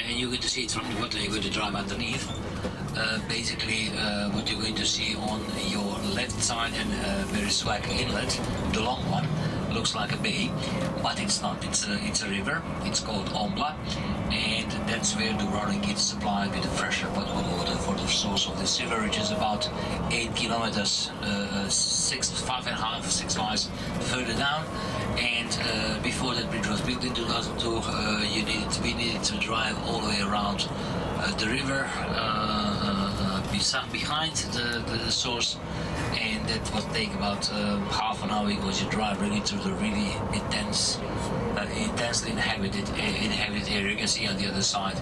and you're going to see it from the bottom. You're going to drive underneath. Basically, what you're going to see on your left side, and very swag inlet, the long one, looks like a bay, but it's not. It's a river. It's called Obala, and that's where Dubrovnik gets supplied with the fresher potable water for the source of this river, which is about 8 kilometers, 5.5-6 miles further down. And before that bridge was built in 2002, we needed to drive all the way around the river behind the source, and that would take about half an hour, because you drive really through the really intensely inhabited area. You can see on the other side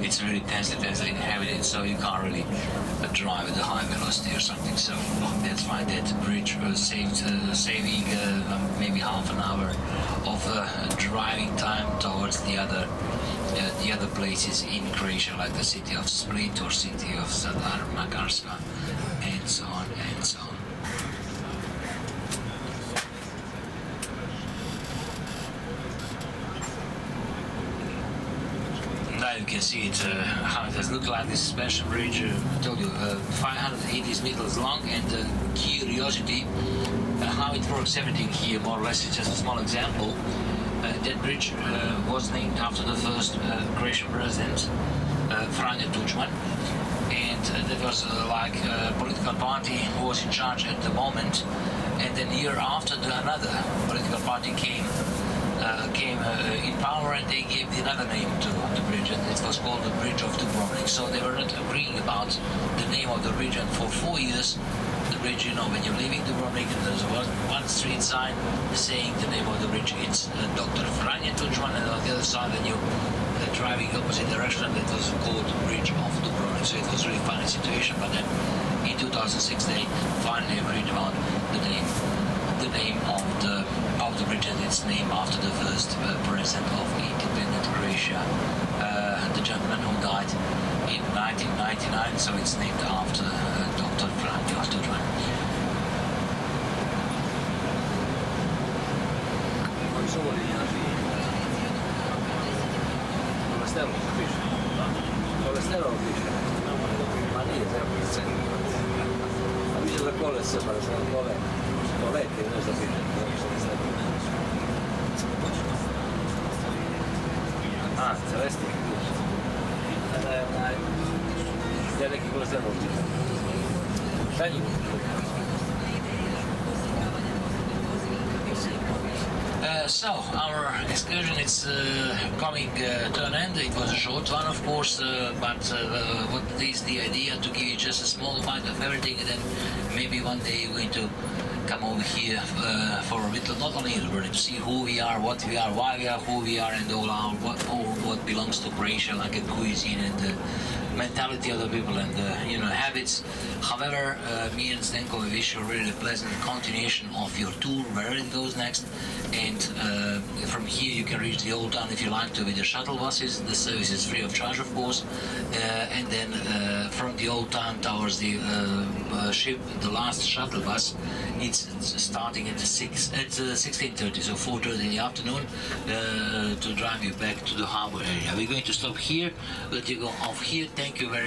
it's really intensely inhabited, so you can't really drive at a high velocity or something. So that's why that bridge was saving maybe half an hour of driving time towards the other places in Croatia, like the city of Split or city of Zadar, Makarska, and so on and so on. Now you can see it, how it has looked like, this suspension bridge. I told you, 580 meters long, and curiosity how it works, everything here more or less. It's just a small example. That bridge was named after the first Croatian president, Franjo Tudman, and that was like a political party who was in charge at the moment. And then a year after, another political party came in power, and they gave another name to the bridge, and it was called the Bridge of Dubrovnik. So they were not agreeing about the name of the bridge, and for 4 years the bridge, you know, when you're leaving Dubrovnik, there's one street sign saying the name of the bridge. It's Dr. Franjo Tudman, and on the other side, when you're driving opposite direction, it was called the Bridge of Dubrovnik. So it was a really funny situation. But then in 2006 they finally agreed about the name of the bridge, and it's named after the first president of independent Croatia, the gentleman who died in 1999. So it's named after Dr. Franjo Tudman. Kolesterol piše. Ma nije zemljice. A više za kole se, pa da se na kole. Kolete ili nešto piše. A, celestik piše. Da je onaj... Gdje neki kolesterol piše. Šta njih? So our excursion is coming to an end. It was a short one, of course, but what is the idea? To give you just a small bite of everything, and then maybe one day we're going to come over here for a bit, not only to see who we are, what we are, why we are who we are, and all what belongs to Croatia, like a cuisine and the mentality of the people and the habits. However, me and Zdenko, we wish you really a pleasant continuation of your tour, wherever it goes next. And from here you can reach the old town if you like to with the shuttle buses. The service is free of charge, of course. And then from the old town towards the ship, the last shuttle bus, it's starting at 16:30, so 4:30 in the afternoon, to drive you back to the harbor area. We're going to stop here, let you go off here. Thank you very